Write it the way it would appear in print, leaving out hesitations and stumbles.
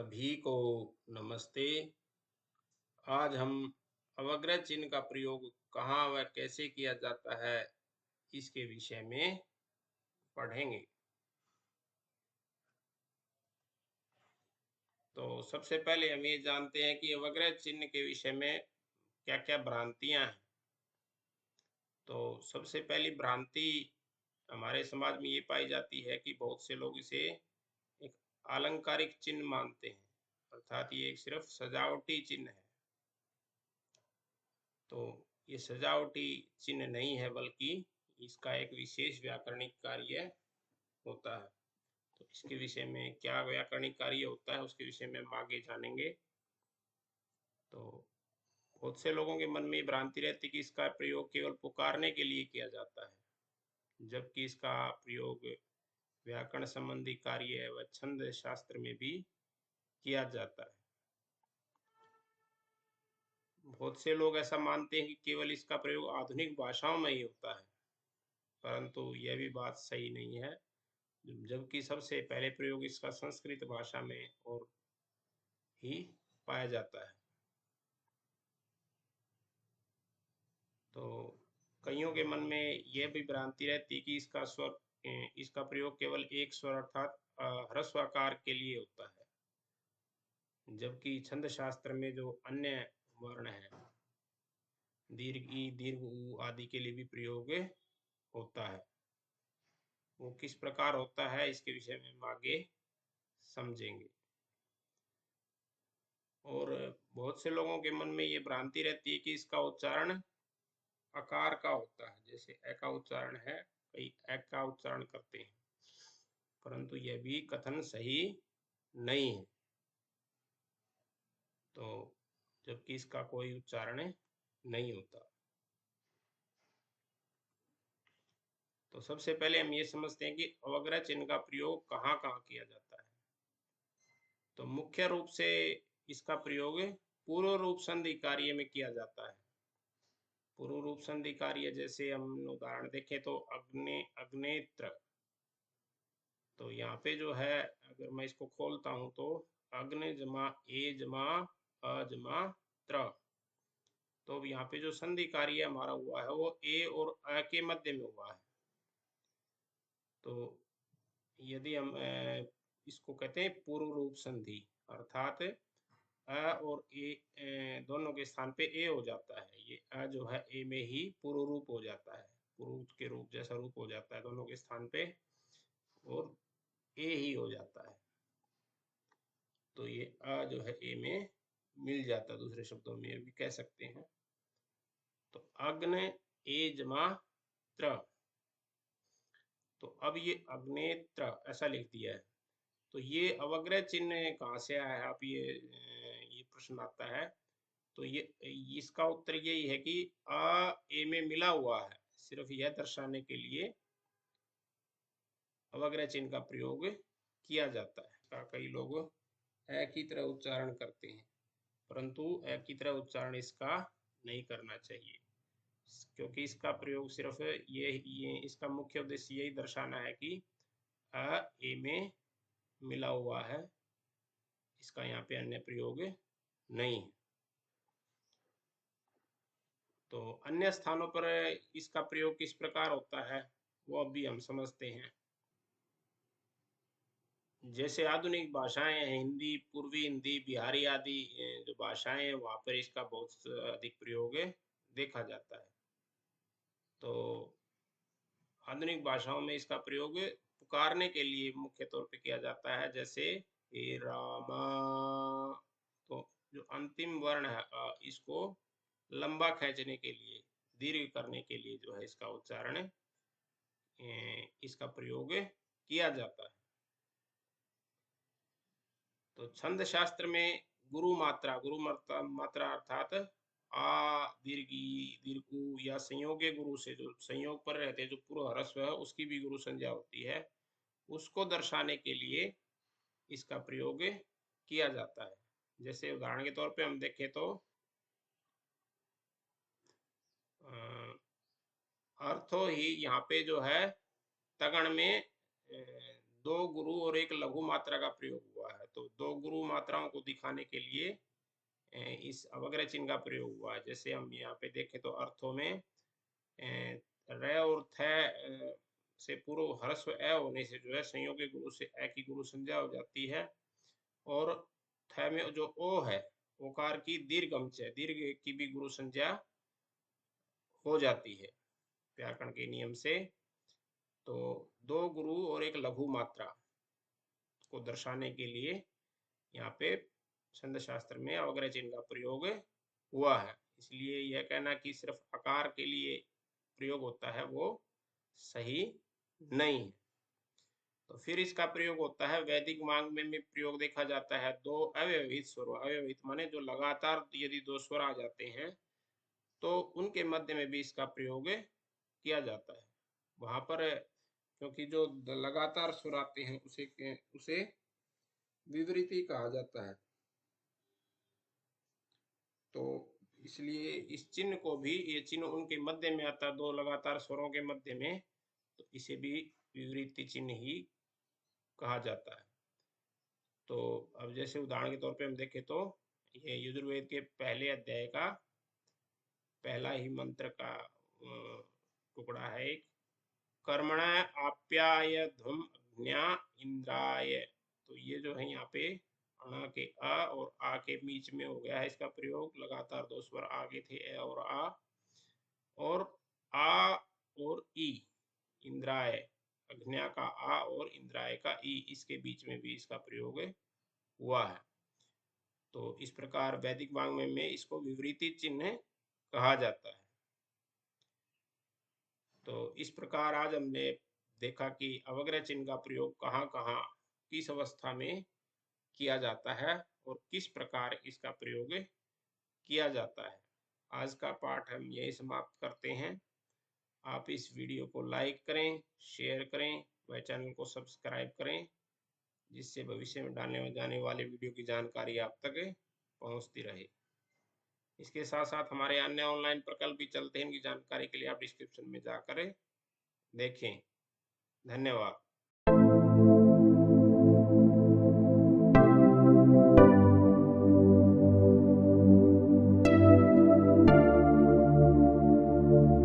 सभी को नमस्ते। आज हम अवग्रह चिन्ह का प्रयोग कहाँ व कैसे किया जाता है इसके विषय में पढ़ेंगे। तो सबसे पहले हम ये जानते हैं कि अवग्रह चिन्ह के विषय में क्या क्या भ्रांतियां हैं। तो सबसे पहली भ्रांति हमारे समाज में ये पाई जाती है कि बहुत से लोग इसे एक आलंकारिक चिन्ह मानते हैं, अर्थात ये एक सिर्फ सजावटी चिन्ह है। तो ये सजावटी चिन्ह नहीं है, बल्कि इसका एक विशेष व्याकरणिक कार्य होता है। तो इसके विषय में क्या व्याकरणिक कार्य होता है उसके विषय में हम आगे जानेंगे। तो बहुत से लोगों के मन में भ्रांति रहती कि इसका प्रयोग केवल पुकारने के लिए किया जाता है, जबकि इसका प्रयोग व्याकरण संबंधी कार्य व छंद शास्त्र में भी किया जाता है। बहुत से लोग ऐसा मानते हैं कि केवल इसका प्रयोग आधुनिक भाषाओं में ही होता है, परंतु यह भी बात सही नहीं है, जबकि सबसे पहले प्रयोग इसका संस्कृत भाषा में और ही पाया जाता है। तो कईयों के मन में यह भी भ्रांति रहती है कि इसका प्रयोग केवल एक स्वर अर्थात ह्रस्वकार के लिए होता है, जबकि छंद शास्त्र में जो अन्य वर्ण है, दीर्घ ई, दीर्घ ऊ आदि के लिए भी प्रयोग होता है। वो किस प्रकार होता है इसके विषय में हम आगे समझेंगे। और बहुत से लोगों के मन में ये भ्रांति रहती है कि इसका उच्चारण अकार का होता है, जैसे ए का उच्चारण है, कई ए का उच्चारण करते हैं, परंतु यह भी कथन सही नहीं है। तो जबकि इसका कोई उच्चारण नहीं होता। तो सबसे पहले हम ये समझते हैं कि अवग्रह चिन्ह का प्रयोग कहाँ कहाँ किया जाता है। तो मुख्य रूप से इसका प्रयोग पूर्व रूप संधि कार्य में किया जाता है। पूर्व रूप संधि कार्य जैसे हम उदाहरण देखें तो अग्नेत्र। तो यहाँ पे जो है, अगर मैं इसको खोलता हूं तो अग्नि जमा ए जमा अ जमा त्र। तो यहाँ पे जो संधि कार्य हमारा हुआ है वो ए और अ के मध्य में हुआ है। तो यदि हम इसको कहते हैं पूर्व रूप संधि, अर्थात अ और ए दोनों के स्थान पे ए हो जाता है। ये अ जो है ए में ही पूर्व रूप हो जाता है, पूर्व के रूप जैसा रूप हो जाता है दोनों के स्थान पे, और ए ही हो जाता है। तो ये अ जो है ए में मिल जाता है, दूसरे शब्दों में भी कह सकते हैं। तो अग्न ए जमा त्र। तो अब ये अग्नेत्र ऐसा लिख दिया है। तो ये अवग्रह चिन्ह कहाँ से आया है, आप ये प्रश्न आता है। तो ये इसका उत्तर यही है कि अ ए में मिला हुआ है, सिर्फ यह दर्शाने के लिए अवग्रह चिन्ह का प्रयोग किया जाता है। कई लोग अ की तरह उच्चारण करते हैं, परंतु अ की तरह उच्चारण इसका नहीं करना चाहिए, क्योंकि इसका प्रयोग सिर्फ ये इसका मुख्य उद्देश्य यही दर्शाना है कि अ ए में मिला हुआ है, इसका यहाँ पे अन्य प्रयोग नहीं है। तो अन्य स्थानों पर इसका प्रयोग किस प्रकार होता है वो अभी हम समझते हैं। जैसे आधुनिक भाषाएं हैं, हिंदी, पूर्वी हिंदी, बिहारी आदि जो भाषाएं हैं, वहां पर इसका बहुत अधिक प्रयोग देखा जाता है। तो आधुनिक भाषाओं में इसका प्रयोग पुकारने के लिए मुख्य तौर पे किया जाता है, जैसे हे रामा। तो जो अंतिम वर्ण है इसको लंबा खींचने के लिए, दीर्घ करने के लिए जो है इसका उच्चारण इसका प्रयोग किया जाता है। तो छंद शास्त्र में गुरु मात्रा अर्थात आ, दीर्घी, दीर्घु या संयोगे गुरु से, जो संयोग पर रहते हैं, जो पूर्व ह्रस्व है उसकी भी गुरु संज्ञा होती है, उसको दर्शाने के लिए इसका प्रयोग किया जाता है। जैसे उदाहरण के तौर पे हम देखें तो अर्थो ही यहाँ पे जो है तगण में दो गुरु और एक लघु मात्रा का प्रयोग हुआ है। तो दो गुरु मात्राओं को दिखाने के लिए इस अवग्रह चिन्ह का प्रयोग हुआ है। जैसे हम यहाँ पे देखें तो अर्थों में र और थ से पूर्व ह्रस्व ए होने से जो है संयोगी गुरु से ए की गुरु संज्ञा हो जाती है, और थ में जो ओ है, ओकार की दीर्घ अंश है, दीर्घ की भी गुरु संज्ञा हो जाती है व्याकरण के नियम से। तो दो गुरु और एक लघु मात्रा को दर्शाने के लिए यहाँ पे छंद शास्त्र में अवग्रह चिन्ह का प्रयोग हुआ है। इसलिए यह कहना कि सिर्फ आकार के लिए प्रयोग होता है वो सही नहीं है। तो फिर इसका प्रयोग होता है वैदिक वांग में भी प्रयोग देखा जाता है दो अव्यवहित स्वर। अव्यवहित माने जो लगातार यदि दो स्वर आ जाते हैं तो उनके मध्य में भी इसका प्रयोग किया जाता है। वहां पर क्योंकि जो लगातार स्वर आते हैं उसे विवृति कहा जाता है। तो इसलिए इस चिन्ह को भी, ये चिन्ह उनके मध्य में आता है दो लगातार स्वरों के मध्य में, तो इसे भी विवृति चिन्ह ही कहा जाता है। तो अब जैसे उदाहरण के तौर पे हम देखें तो ये यजुर्वेद के पहले अध्याय का पहला ही मंत्र का टुकड़ा है एक, कर्मण आप्यायध्वम अग्न्या इंद्राय। तो ये जो है यहाँ पे अणा के अ और आ के बीच में हो गया है इसका प्रयोग। लगातार दो स्वर आगे थे ए और आ, और आ और ई, इंद्राय, अग्न्या का आ और इंद्राय का ई, इसके बीच में भी इसका प्रयोग हुआ है। तो इस प्रकार वैदिक वाङ्मय में इसको विवृति चिन्ह कहा जाता है। तो इस प्रकार आज हमने देखा कि अवग्रह चिन्ह का प्रयोग कहाँ कहाँ किस अवस्था में किया जाता है और किस प्रकार इसका प्रयोग किया जाता है। आज का पाठ हम यही समाप्त करते हैं। आप इस वीडियो को लाइक करें, शेयर करें व चैनल को सब्सक्राइब करें, जिससे भविष्य में डालने जाने वाले वीडियो की जानकारी आप तक पहुंचती रहे। इसके साथ साथ हमारे अन्य ऑनलाइन प्रकल्प भी चलते हैं, इनकी जानकारी के लिए आप डिस्क्रिप्शन में जाकर देखें। धन्यवाद।